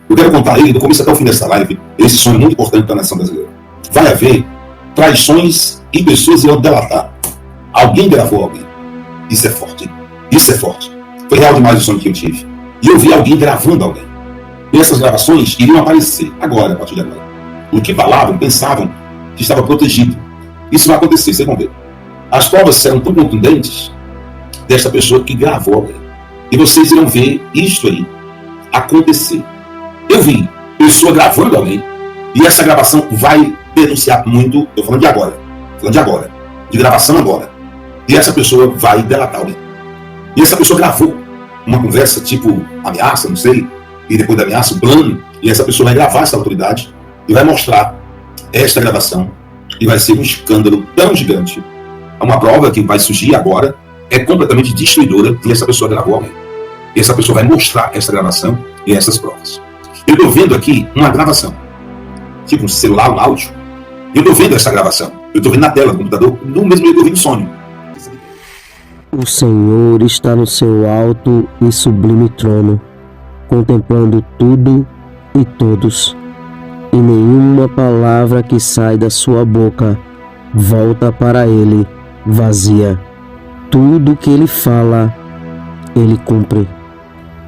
Eu quero contar ele do começo até o fim dessa live, esse sonho muito importante para a nação brasileira. Vai haver traições e pessoas irão delatar. Alguém gravou alguém. Isso é forte. Isso é forte. Foi real demais o sonho que eu tive. E eu vi alguém gravando alguém. E essas gravações iriam aparecer agora, a partir de agora. O que falavam, pensavam que estava protegido. Isso vai acontecer, vocês vão ver. As provas serão tão contundentes desta pessoa que gravou alguém. E vocês irão ver isso aí acontecer. Eu vi pessoa gravando alguém e essa gravação vai denunciar muito. Estou falando de agora. De gravação agora. E essa pessoa vai delatar alguém. E essa pessoa gravou uma conversa tipo ameaça, não sei, e depois da ameaça, o plano, e essa pessoa vai gravar essa autoridade e vai mostrar esta gravação e vai ser um escândalo tão gigante. Uma prova que vai surgir agora é completamente destruidora e essa pessoa gravou alguém. E essa pessoa vai mostrar essa gravação e essas provas. Eu estou vendo aqui uma gravação, tipo um celular, um áudio. Eu estou vendo essa gravação. Eu estou vendo na tela do computador, no mesmo que eu vi no sonho. O Senhor está no seu alto e sublime trono, contemplando tudo e todos. E nenhuma palavra que sai da sua boca volta para ele vazia. Tudo que ele fala, ele cumpre.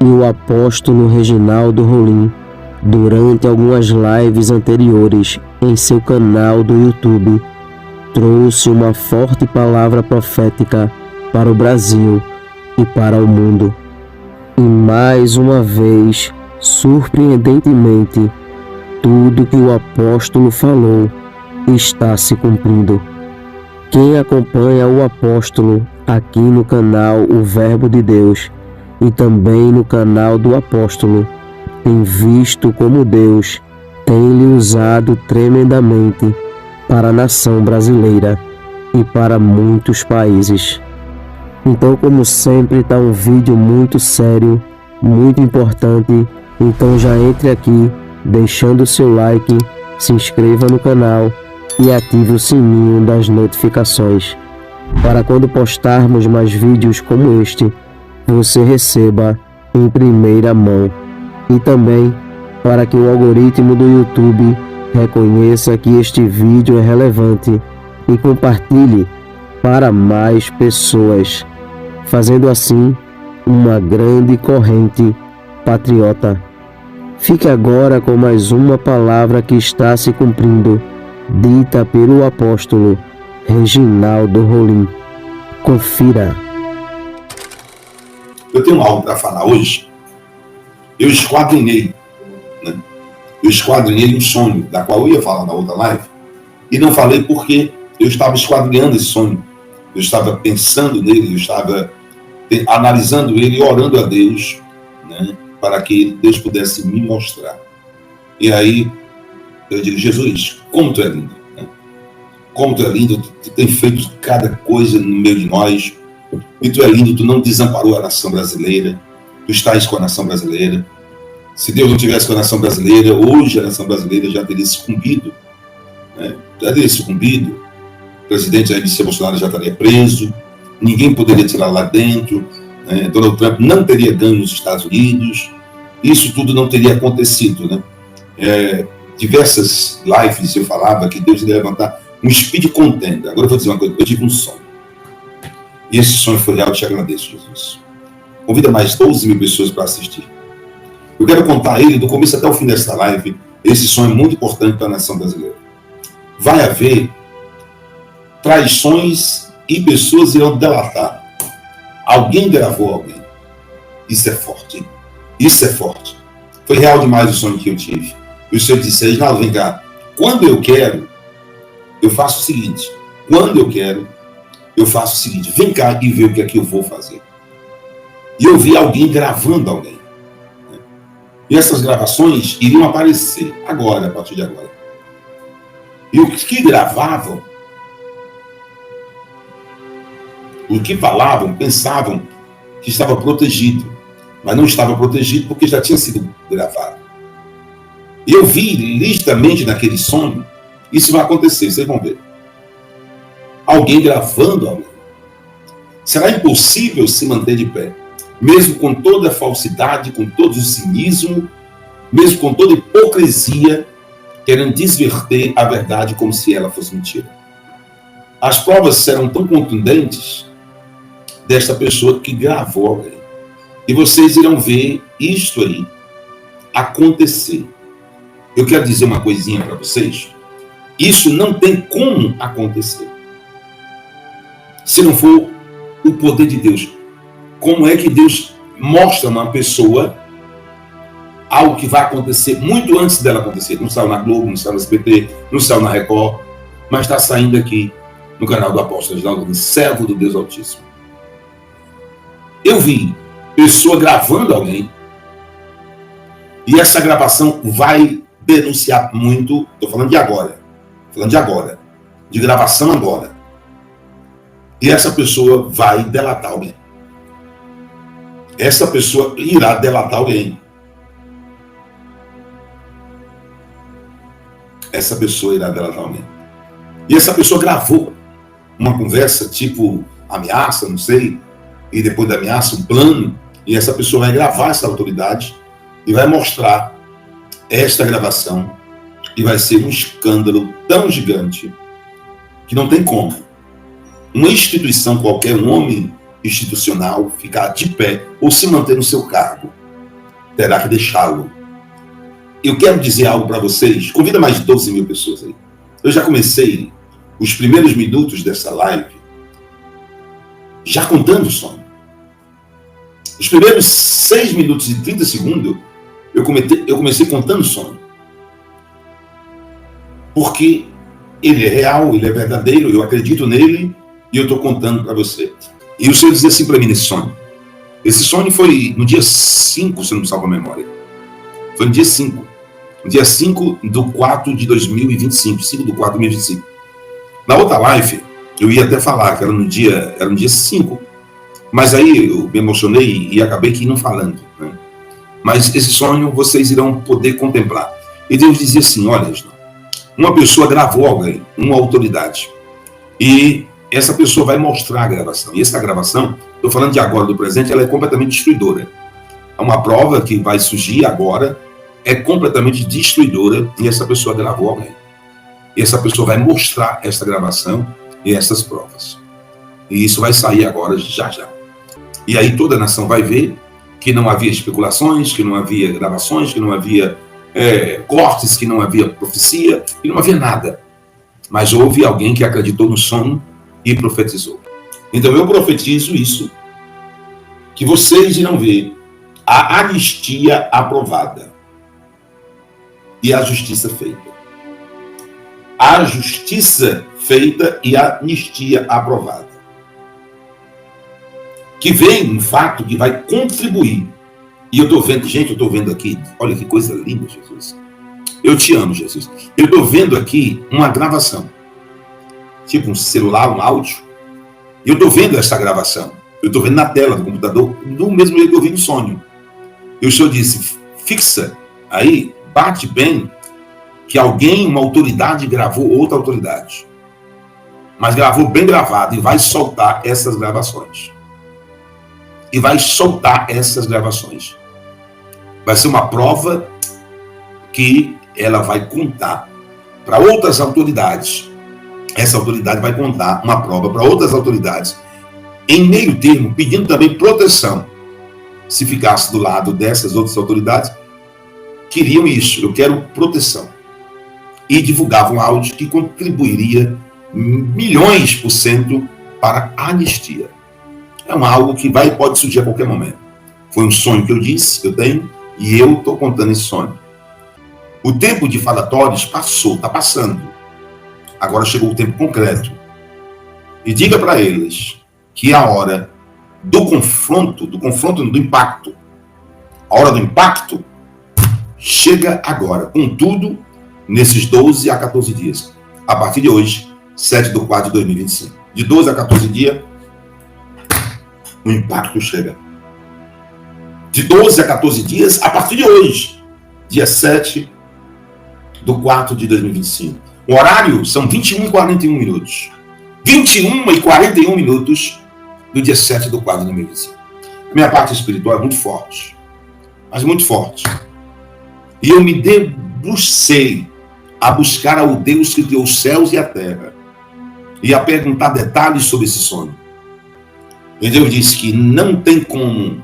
E o apóstolo Reginaldo Rolim, durante algumas lives anteriores em seu canal do YouTube, trouxe uma forte palavra profética para o Brasil e para o mundo. E mais uma vez, surpreendentemente, tudo que o apóstolo falou está se cumprindo. Quem acompanha o apóstolo aqui no canal O Verbo de Deus e também no canal do apóstolo tem visto como Deus tem lhe usado tremendamente para a nação brasileira e para muitos países. Então, como sempre, está um vídeo muito sério, muito importante. Então já entre aqui, deixando o seu like, se inscreva no canal e ative o sininho das notificações, para quando postarmos mais vídeos como este, você receba em primeira mão. E também para que o algoritmo do YouTube reconheça que este vídeo é relevante e compartilhe para mais pessoas, fazendo assim uma grande corrente patriota. Fique agora com mais uma palavra que está se cumprindo, dita pelo apóstolo Reginaldo Rolim. Confira. Eu tenho algo para falar hoje. Eu esquadrinhei um sonho, da qual eu ia falar na outra live, e não falei porque eu estava esquadrinhando esse sonho. Eu estava pensando nele, eu estava analisando ele e orando a Deus, né, para que Deus pudesse me mostrar. E aí eu digo: Jesus, como tu é lindo, né? Como tu é lindo, tu tem feito cada coisa no meio de nós, e tu é lindo, tu não desamparou a nação brasileira, tu estás com a nação brasileira. Se Deus não tivesse com a nação brasileira, hoje a nação brasileira já teria sucumbido, né? Já teria sucumbido. O presidente Jair Bolsonaro já estaria preso, ninguém poderia tirar lá dentro, né? Donald Trump não teria ganho nos Estados Unidos, isso tudo não teria acontecido, né? Diversas lives eu falava que Deus iria levantar um speed contender. Agora eu vou dizer uma coisa: eu tive um sonho, e esse sonho foi real. Eu te agradeço, Jesus. Convida mais 12 mil pessoas para assistir. Eu quero contar ele do começo até o fim desta live, esse sonho muito importante para a nação brasileira. Vai haver traições e pessoas irão delatar. Alguém gravou alguém. Isso é forte. Isso é forte. Foi real demais o sonho que eu tive. E o Senhor disse: Reginaldo, vem cá. Quando eu quero, eu faço o seguinte. Quando eu quero, eu faço o seguinte. Vem cá e vê o que é que eu vou fazer. E eu vi alguém gravando alguém. E essas gravações iriam aparecer agora, a partir de agora. E o que gravavam, o que falavam, pensavam que estava protegido, mas não estava protegido porque já tinha sido gravado. E eu vi nitidamente naquele sonho, isso vai acontecer, vocês vão ver. Alguém gravando alguém. Será impossível se manter de pé, mesmo com toda a falsidade, com todo o cinismo, mesmo com toda hipocrisia, querendo desverter a verdade como se ela fosse mentira. As provas serão tão contundentes desta pessoa que gravou alguém. E vocês irão ver isto aí acontecer. Eu quero dizer uma coisinha para vocês. Isso não tem como acontecer se não for o poder de Deus. Como é que Deus mostra a uma pessoa algo que vai acontecer muito antes dela acontecer? Não saiu na Globo, não saiu na SBT, não saiu na Record, mas está saindo aqui no canal do Apóstolo Reginaldo, servo do Deus Altíssimo. Eu vi pessoa gravando alguém, e essa gravação vai denunciar muito. Estou falando de agora, de gravação agora. E essa pessoa vai delatar alguém. Essa pessoa irá delatar alguém. Essa pessoa irá delatar alguém. E essa pessoa gravou uma conversa, tipo ameaça, não sei, e depois da ameaça, um plano, e essa pessoa vai gravar essa autoridade e vai mostrar esta gravação, e vai ser um escândalo tão gigante que não tem como uma instituição qualquer, um homem institucional, ficar de pé ou se manter no seu cargo. Terá que deixá-lo. Eu quero dizer algo para vocês. Convida mais de 12 mil pessoas aí. Eu já comecei os primeiros minutos dessa live já contando o sonho. Os primeiros 6 minutos e 30 segundos eu comecei contando o sonho. Porque ele é real, ele é verdadeiro, eu acredito nele e eu estou contando para você. E o Senhor dizia assim para mim nesse sonho. Esse sonho foi no dia 5, se não me salva a memória. Foi no dia 5. No dia 5 do 4 de 2025. 5 do 4 de 2025. Na outra live, eu ia até falar que era no dia 5. Mas aí eu me emocionei e acabei que não falando. Né? Mas esse sonho vocês irão poder contemplar. E Deus dizia assim, olha, uma pessoa gravou alguém, uma autoridade. E essa pessoa vai mostrar a gravação. E essa gravação, estou falando de agora, do presente, ela é completamente destruidora. É uma prova que vai surgir agora, é completamente destruidora, e essa pessoa gravou alguém. E essa pessoa vai mostrar essa gravação e essas provas. E isso vai sair agora, já. E aí toda a nação vai ver que não havia especulações, que não havia gravações, que não havia cortes, que não havia profecia, que não havia nada. Mas houve alguém que acreditou no sonho e profetizou. Então eu profetizo isso, que vocês irão ver a anistia aprovada e a justiça feita. A justiça feita e a anistia aprovada. Que vem um fato que vai contribuir. E eu estou vendo, gente, eu estou vendo aqui, olha que coisa linda, Jesus. Eu te amo, Jesus. Eu estou vendo aqui uma gravação. Tipo um celular, um áudio. E eu estou vendo essa gravação. Eu estou vendo na tela do computador, do mesmo jeito que eu vi no sonho. E o Senhor disse, fixa aí, bate bem, que alguém, uma autoridade, gravou outra autoridade. Mas gravou bem gravado e vai soltar essas gravações. Vai ser uma prova que ela vai contar para outras autoridades. Essa autoridade vai contar uma prova para outras autoridades, em meio termo, pedindo também proteção. Se ficasse do lado dessas outras autoridades, queriam isso, eu quero proteção. E divulgavam áudio que contribuiria milhões % para a anistia. É algo que pode surgir a qualquer momento. Foi um sonho que eu disse, eu tenho, e eu estou contando esse sonho. O tempo de falatórios passou, está passando. Agora chegou o tempo concreto. E diga para eles que a hora do confronto, do impacto, a hora do impacto chega agora, contudo, nesses 12 a 14 dias. A partir de hoje, 7 de 4 de 2025. De 12 a 14 dias, o impacto chega. De 12 a 14 dias, a partir de hoje, dia 7 de 4 de 2025. O horário são 21 e 41 minutos. 21 e 41 minutos do dia 7 de 4 de 2025. A minha parte espiritual é muito forte. Mas muito forte. E eu me debrucei a buscar ao Deus que criou os céus e a terra, e a perguntar detalhes sobre esse sonho. E Deus disse que não tem como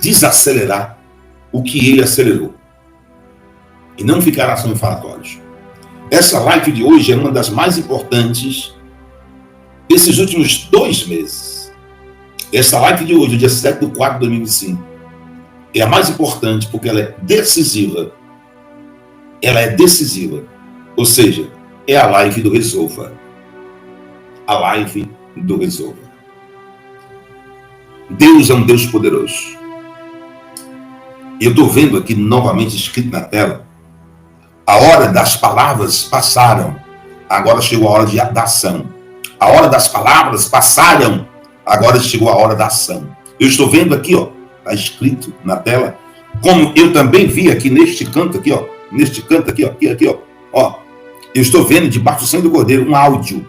desacelerar o que ele acelerou. E não ficará sem falatórios. Essa live de hoje é uma das mais importantes desses últimos 2 meses. Essa live de hoje, dia 7/4/2025, é a mais importante porque ela é decisiva. Ela é decisiva. Ou seja, é a live do Resolva. A live do Resolva. Deus é um Deus poderoso. Eu estou vendo aqui novamente escrito na tela: a hora das palavras passaram, agora chegou a hora da ação. A hora das palavras passaram, agora chegou a hora da ação. Eu estou vendo aqui, ó, está escrito na tela, como eu também vi aqui neste canto aqui, ó, neste canto aqui, ó, aqui, ó, eu estou vendo debaixo do sangue do Cordeiro um áudio,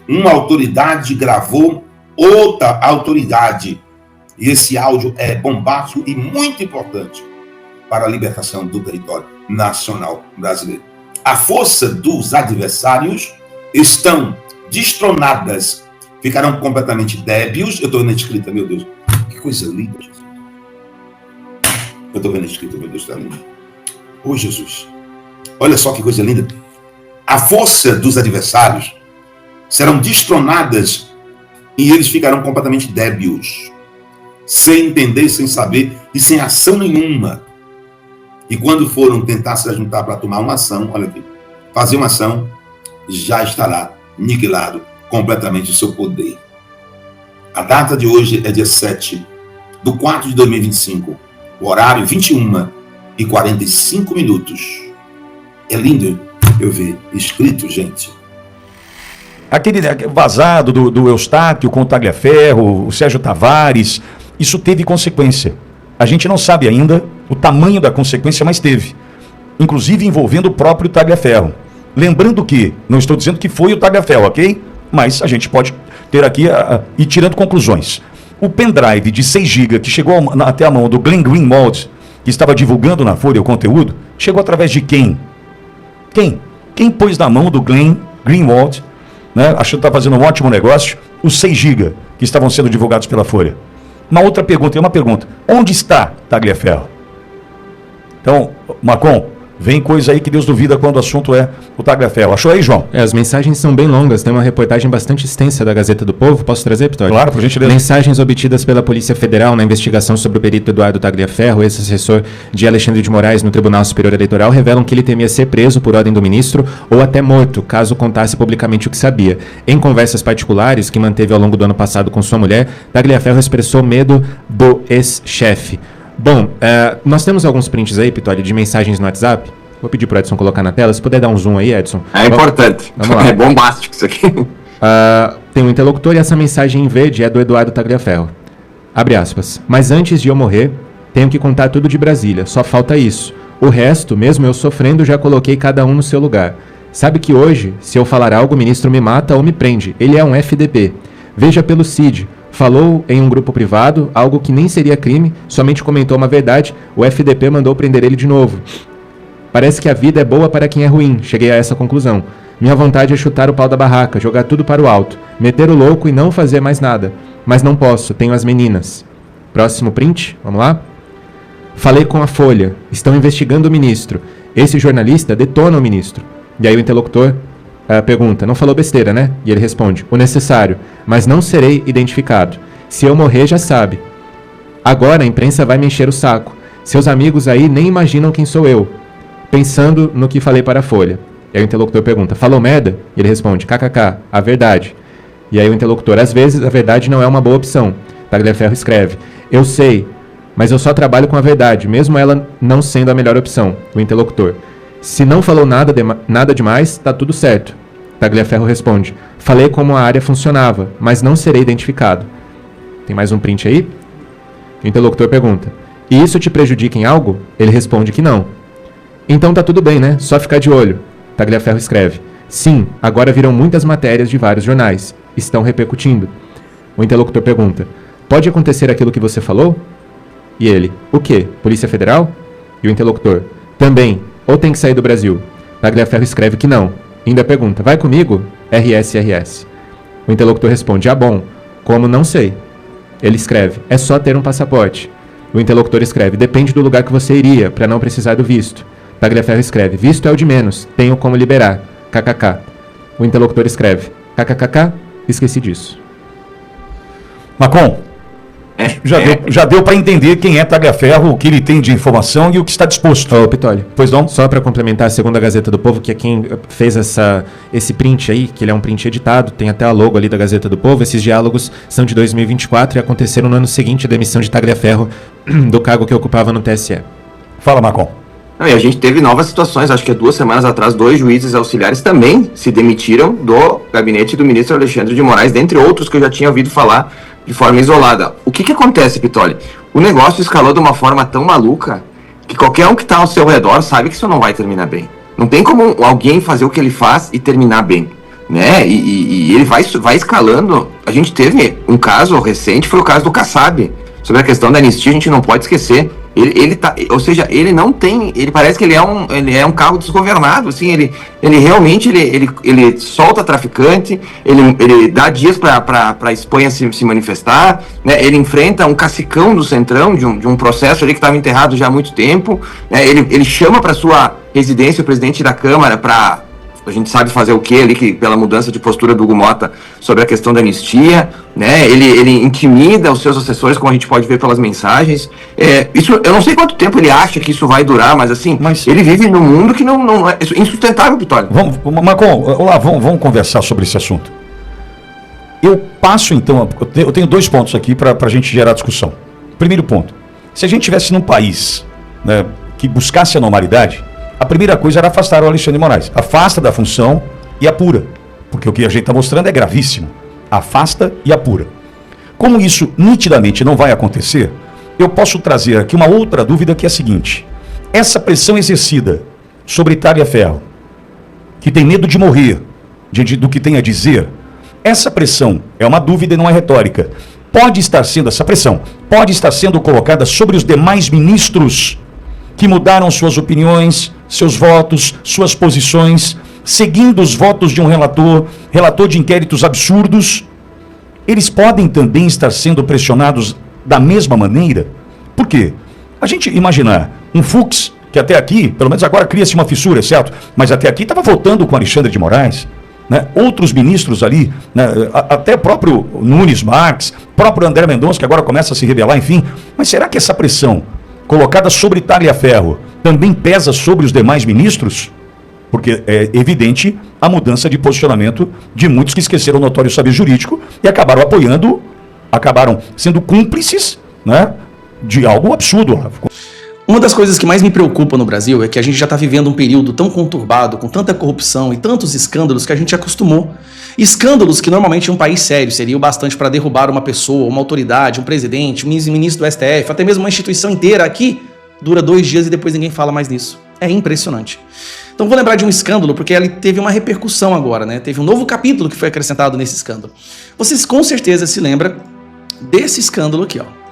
uma autoridade gravou outra autoridade, e esse áudio é bombástico e muito importante para a libertação do território nacional brasileiro. A força dos adversários estão destronadas, ficarão completamente débeis. Eu estou vendo a escrita, meu Deus, que coisa linda, Jesus. Eu estou vendo a escrita, meu Deus, está lindo. Ô Jesus, olha só que coisa linda. A força dos adversários serão destronadas e eles ficarão completamente débeis, sem entender, sem saber e sem ação nenhuma. E quando foram tentar se juntar para tomar uma ação, olha aqui, fazer uma ação, já estará aniquilado completamente o seu poder. A data de hoje é dia 7/4/2025, o horário 21h45. É lindo eu ver escrito, gente. Aquele vazado do Eustáquio com o Tagliaferro, o Sérgio Tavares, isso teve consequência. A gente não sabe ainda o tamanho da consequência, mas teve. Inclusive envolvendo o próprio Tagliaferro. Lembrando que, não estou dizendo que foi o Tagliaferro, ok? Mas a gente pode ter aqui e tirando conclusões. O pendrive de 6 GB que chegou até a mão do Glenn Greenwald, que estava divulgando na Folha o conteúdo, chegou através de quem? Quem pôs na mão do Glenn Greenwald, né, achando que está fazendo um ótimo negócio, os 6 GB que estavam sendo divulgados pela Folha? Uma outra pergunta, onde está Tagliaferro? Então, Macon, vem coisa aí que Deus duvida quando o assunto é o Tagliaferro. Achou aí, João? As mensagens são bem longas, tem uma reportagem bastante extensa da Gazeta do Povo. Posso trazer, Pitório? Claro, por gentileza. Mensagens obtidas pela Polícia Federal na investigação sobre o perito Eduardo Tagliaferro, ex-assessor de Alexandre de Moraes no Tribunal Superior Eleitoral, revelam que ele temia ser preso por ordem do ministro ou até morto, caso contasse publicamente o que sabia. Em conversas particulares que manteve ao longo do ano passado com sua mulher, Tagliaferro expressou medo do ex-chefe. Bom, nós temos alguns prints aí, Pitório, de mensagens no WhatsApp. Vou pedir para o Edson colocar na tela. Se puder dar um zoom aí, Edson. É importante. Vamos lá. É bombástico isso aqui. Tem um interlocutor e essa mensagem em verde é do Eduardo Tagliaferro. Abre aspas. Mas antes de eu morrer, tenho que contar tudo de Brasília. Só falta isso. O resto, mesmo eu sofrendo, já coloquei cada um no seu lugar. Sabe que hoje, se eu falar algo, o ministro me mata ou me prende. Ele é um FDP. Veja pelo CID. Falou em um grupo privado, algo que nem seria crime, somente comentou uma verdade, o FDP mandou prender ele de novo. Parece que a vida é boa para quem é ruim, cheguei a essa conclusão. Minha vontade é chutar o pau da barraca, jogar tudo para o alto, meter o louco e não fazer mais nada. Mas não posso, tenho as meninas. Próximo print, vamos lá? Falei com a Folha, estão investigando o ministro. Esse jornalista detona o ministro. E aí o interlocutor pergunta, não falou besteira, né? E ele responde, o necessário, mas não serei identificado. Se eu morrer, já sabe. Agora a imprensa vai me encher o saco. Seus amigos aí nem imaginam quem sou eu. Pensando no que falei para a Folha. E aí o interlocutor pergunta, falou merda? E ele responde, kkk, a verdade. E aí o interlocutor, às vezes a verdade não é uma boa opção. Tagliaferro escreve, eu sei, mas eu só trabalho com a verdade, mesmo ela não sendo a melhor opção. O interlocutor, se não falou nada demais, tá tudo certo. Tagliaferro responde, falei como a área funcionava, mas não serei identificado. Tem mais um print aí? O interlocutor pergunta, e isso te prejudica em algo? Ele responde que não. Então tá tudo bem, né? Só ficar de olho. Tagliaferro escreve, sim, agora viram muitas matérias de vários jornais. Estão repercutindo. O interlocutor pergunta, pode acontecer aquilo que você falou? E ele: o quê? Polícia Federal? E o interlocutor: também. Ou tem que sair do Brasil? Tagliaferro escreve que não. Ainda pergunta: vai comigo? RS. O interlocutor responde: ah, bom. Como? Não sei. Ele escreve: é só ter um passaporte. O interlocutor escreve: depende do lugar que você iria, para não precisar do visto. Tagliaferro escreve: visto é o de menos, tenho como liberar. KKK. O interlocutor escreve: kkkk, esqueci disso. Macron, já deu para entender quem é Tagliaferro, o que ele tem de informação e o que está disposto. Ô, Pitoli, pois não? Só para complementar, segundo a Gazeta do Povo, que é quem fez esse print aí, que ele é um print editado, tem até a logo ali da Gazeta do Povo, esses diálogos são de 2024 e aconteceram no ano seguinte à demissão de Tagliaferro do cargo que ocupava no TSE. Fala, Macron. Não, e a gente teve novas situações, acho que 2 semanas atrás, 2 juízes auxiliares também se demitiram do gabinete do ministro Alexandre de Moraes, dentre outros que eu já tinha ouvido falar de forma isolada. O que acontece, Pitoli? O negócio escalou de uma forma tão maluca que qualquer um que está ao seu redor sabe que isso não vai terminar bem. Não tem como alguém fazer o que ele faz e terminar bem, né? E ele vai escalando. A gente teve um caso recente, foi o caso do Kassab. Sobre a questão da anistia, a gente não pode esquecer. Ele não tem, ele parece que ele é um cargo desgovernado, assim, ele realmente ele solta traficante, ele dá dias para a Espanha se manifestar, né? Ele enfrenta um cacicão do Centrão de um processo ali que estava enterrado já há muito tempo, né? Ele chama para sua residência o presidente da Câmara para... A gente sabe fazer o que ali, que pela mudança de postura do Hugo Mota sobre a questão da anistia, né? Ele intimida os seus assessores, como a gente pode ver pelas mensagens. Isso, eu não sei quanto tempo ele acha que isso vai durar, mas assim, ele vive num mundo que não é insustentável, Vitória. Macron, olá, vamos conversar sobre esse assunto. Eu passo então, eu tenho 2 pontos aqui para a gente gerar discussão. Primeiro ponto: se a gente estivesse num país, né, que buscasse a normalidade, a primeira coisa era afastar o Alexandre de Moraes. Afasta da função e apura. Porque o que a gente está mostrando é gravíssimo. Afasta e apura. Como isso nitidamente não vai acontecer, eu posso trazer aqui uma outra dúvida, que é a seguinte: essa pressão exercida sobre Tagliaferro, que tem medo de morrer diante do que tem a dizer, essa pressão é uma dúvida e não é retórica. Essa pressão pode estar sendo colocada sobre os demais ministros que mudaram suas opiniões, seus votos, suas posições, seguindo os votos de um relator de inquéritos absurdos. Eles podem também estar sendo pressionados da mesma maneira? Por quê? A gente imaginar um Fux, que até aqui, pelo menos agora cria-se uma fissura, certo? Mas até aqui estava voltando com Alexandre de Moraes, né? Outros ministros ali, né? Até próprio Nunes Marques, próprio André Mendonça, que agora começa a se revelar, enfim. Mas será que essa pressão colocada sobre Tagliaferro também pesa sobre os demais ministros? Porque é evidente a mudança de posicionamento de muitos que esqueceram o notório saber jurídico e acabaram sendo cúmplices, né, de algo absurdo. Uma das coisas que mais me preocupa no Brasil é que a gente já está vivendo um período tão conturbado, com tanta corrupção e tantos escândalos que a gente acostumou. Escândalos que normalmente em um país sério seriam bastante para derrubar uma pessoa, uma autoridade, um presidente, um ministro do STF, até mesmo uma instituição inteira. Aqui dura 2 dias e depois ninguém fala mais nisso. É impressionante. Então vou lembrar de um escândalo, porque ele teve uma repercussão agora, né? Teve um novo capítulo que foi acrescentado nesse escândalo. Vocês com certeza se lembram desse escândalo aqui, ó.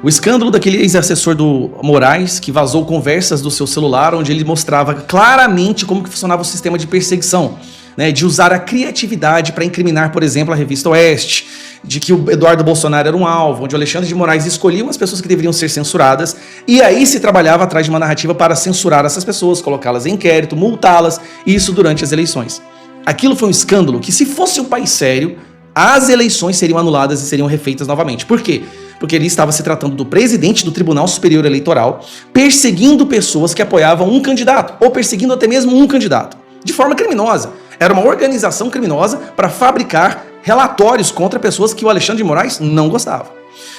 O escândalo daquele ex-assessor do Moraes, que vazou conversas do seu celular, onde ele mostrava claramente como que funcionava o sistema de perseguição, né, de usar a criatividade para incriminar, por exemplo, a revista Oeste, de que o Eduardo Bolsonaro era um alvo, onde o Alexandre de Moraes escolhia as pessoas que deveriam ser censuradas, e aí se trabalhava atrás de uma narrativa para censurar essas pessoas, colocá-las em inquérito, multá-las, e isso durante as eleições. Aquilo foi um escândalo que, se fosse um país sério, as eleições seriam anuladas e seriam refeitas novamente. Por quê? Porque ele estava se tratando do presidente do Tribunal Superior Eleitoral, perseguindo pessoas que apoiavam um candidato, ou perseguindo até mesmo um candidato, de forma criminosa. Era uma organização criminosa para fabricar relatórios contra pessoas que o Alexandre de Moraes não gostava.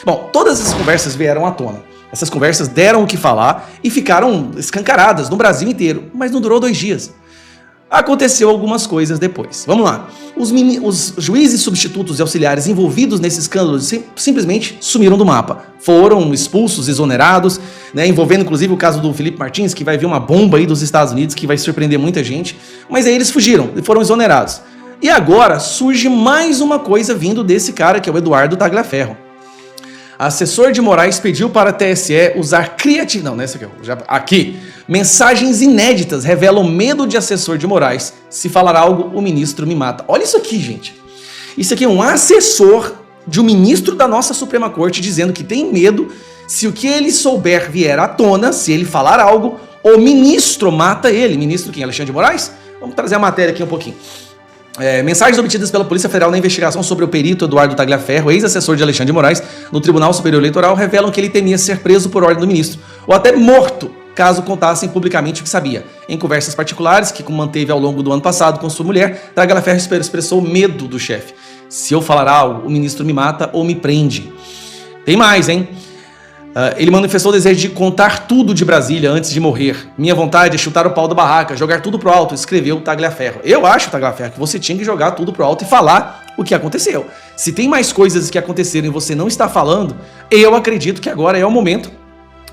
Bom, todas essas conversas vieram à tona. Essas conversas deram o que falar e ficaram escancaradas no Brasil inteiro, mas não durou 2 dias. Aconteceu algumas coisas depois. Vamos lá. Os juízes substitutos e auxiliares envolvidos nesse escândalo simplesmente sumiram do mapa. Foram expulsos, exonerados, né, envolvendo inclusive o caso do Felipe Martins, que vai vir uma bomba aí dos Estados Unidos que vai surpreender muita gente. Mas aí eles fugiram e foram exonerados. E agora surge mais uma coisa vindo desse cara, que é o Eduardo Tagliaferro. Assessor de Moraes pediu para a TSE usar criatividade. Não, nessa aqui. Mensagens inéditas revelam medo de assessor de Moraes. Se falar algo, o ministro me mata. Olha isso aqui, gente. Isso aqui é um assessor de um ministro da nossa Suprema Corte dizendo que tem medo, se o que ele souber vier à tona, se ele falar algo, o ministro mata ele. Ministro quem? Alexandre de Moraes? Vamos trazer a matéria aqui um pouquinho. Mensagens obtidas pela Polícia Federal na investigação sobre o perito Eduardo Tagliaferro, ex-assessor de Alexandre de Moraes, no Tribunal Superior Eleitoral, revelam que ele temia ser preso por ordem do ministro, ou até morto, caso contassem publicamente o que sabia. Em conversas particulares, que manteve ao longo do ano passado com sua mulher, Tagliaferro expressou medo do chefe. Se eu falar algo, o ministro me mata ou me prende. Tem mais, hein? Ele manifestou o desejo de contar tudo de Brasília antes de morrer. Minha vontade é chutar o pau da barraca, jogar tudo pro alto, escreveu Tagliaferro. Eu acho, Tagliaferro, que você tinha que jogar tudo pro alto e falar o que aconteceu. Se tem mais coisas que aconteceram e você não está falando, eu acredito que agora é o momento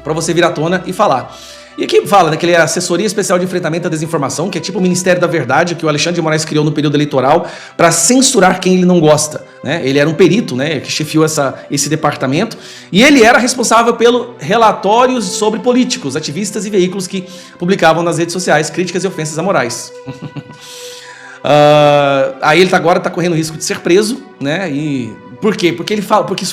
para você vir à tona e falar. E aqui fala, né, que ele é Assessoria Especial de Enfrentamento à Desinformação, que é tipo o Ministério da Verdade, que o Alexandre de Moraes criou no período eleitoral para censurar quem ele não gosta. Né? Ele era um perito, né, que chefiou esse departamento, e ele era responsável pelo relatórios sobre políticos, ativistas e veículos que publicavam nas redes sociais críticas e ofensas a Moraes. Aí ele agora está correndo o risco de ser preso, né? E por quê? Porque ele fala, porque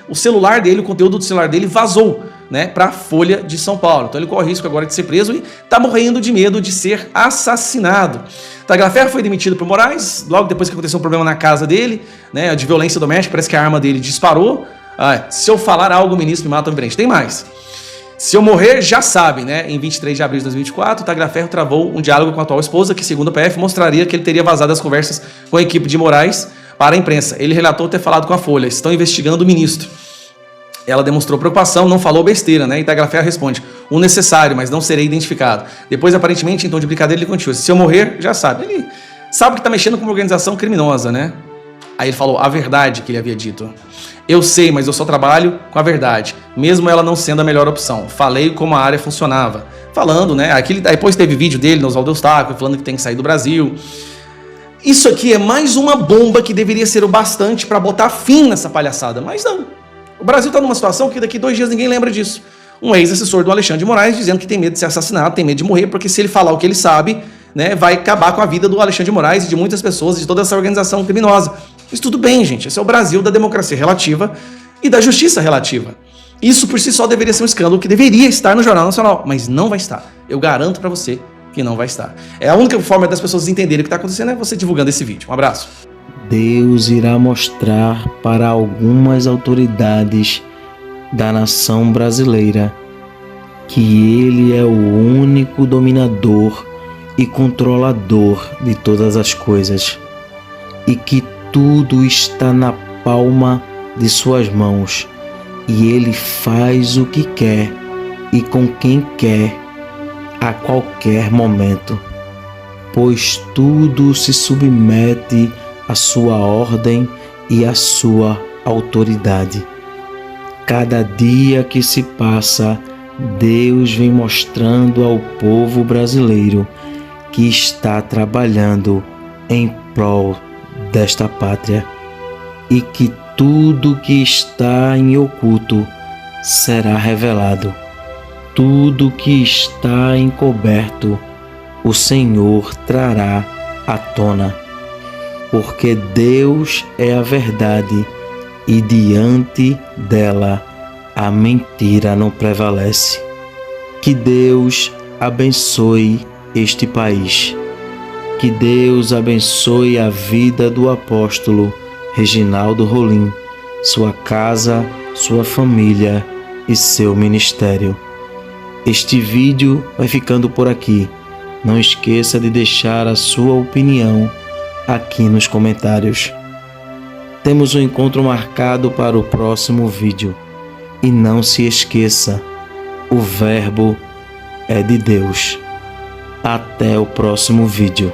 o celular dele, o conteúdo do celular dele vazou, né, para a Folha de São Paulo. Então ele corre o risco agora de ser preso e está morrendo de medo de ser assassinado. Tagliaferro foi demitido por Moraes logo depois que aconteceu um problema na casa dele, né, de violência doméstica. Parece que a arma dele disparou. Se eu falar algo, o ministro me mata ou me prende. Tem mais. Se eu morrer, já sabe, né? Em 23 de abril de 2024, Tagliaferro travou um diálogo com a atual esposa, que, segundo a PF, mostraria que ele teria vazado as conversas com a equipe de Moraes para a imprensa. Ele relatou ter falado com a Folha. Estão investigando o ministro. Ela demonstrou preocupação, não falou besteira, né? E Tagliaferro responde: o necessário, mas não serei identificado. Depois, aparentemente, em tom de brincadeira, ele continua: se eu morrer, já sabe. Ele sabe que está mexendo com uma organização criminosa, né? Aí ele falou a verdade que ele havia dito. Eu sei, mas eu só trabalho com a verdade, mesmo ela não sendo a melhor opção. Falei como a área funcionava. Falando, né? Depois teve vídeo dele no Oswaldo Eustáquio, falando que tem que sair do Brasil. Isso aqui é mais uma bomba que deveria ser o bastante para botar fim nessa palhaçada, mas não. O Brasil está numa situação que daqui 2 dias ninguém lembra disso. Um ex-assessor do Alexandre de Moraes dizendo que tem medo de ser assassinado, tem medo de morrer, porque se ele falar o que ele sabe, né, vai acabar com a vida do Alexandre de Moraes e de muitas pessoas e de toda essa organização criminosa. Mas tudo bem, gente. Esse é o Brasil da democracia relativa e da justiça relativa. Isso por si só deveria ser um escândalo que deveria estar no Jornal Nacional, mas não vai estar. Eu garanto para você que não vai estar. É a única forma das pessoas entenderem o que está acontecendo é você divulgando esse vídeo. Um abraço. Deus irá mostrar para algumas autoridades da nação brasileira que Ele é o único dominador e controlador de todas as coisas e que tudo está na palma de suas mãos e Ele faz o que quer e com quem quer a qualquer momento, pois tudo se submete à sua ordem e à sua autoridade. Cada dia que se passa, Deus vem mostrando ao povo brasileiro que está trabalhando em prol desta pátria e que tudo que está em oculto será revelado. Tudo que está encoberto, o Senhor trará à tona. Porque Deus é a verdade e diante dela a mentira não prevalece. Que Deus abençoe este país. Que Deus abençoe a vida do apóstolo Reginaldo Rolim, sua casa, sua família e seu ministério. Este vídeo vai ficando por aqui. Não esqueça de deixar a sua opinião aqui nos comentários. Temos um encontro marcado para o próximo vídeo. E não se esqueça, o Verbo é de Deus. Até o próximo vídeo.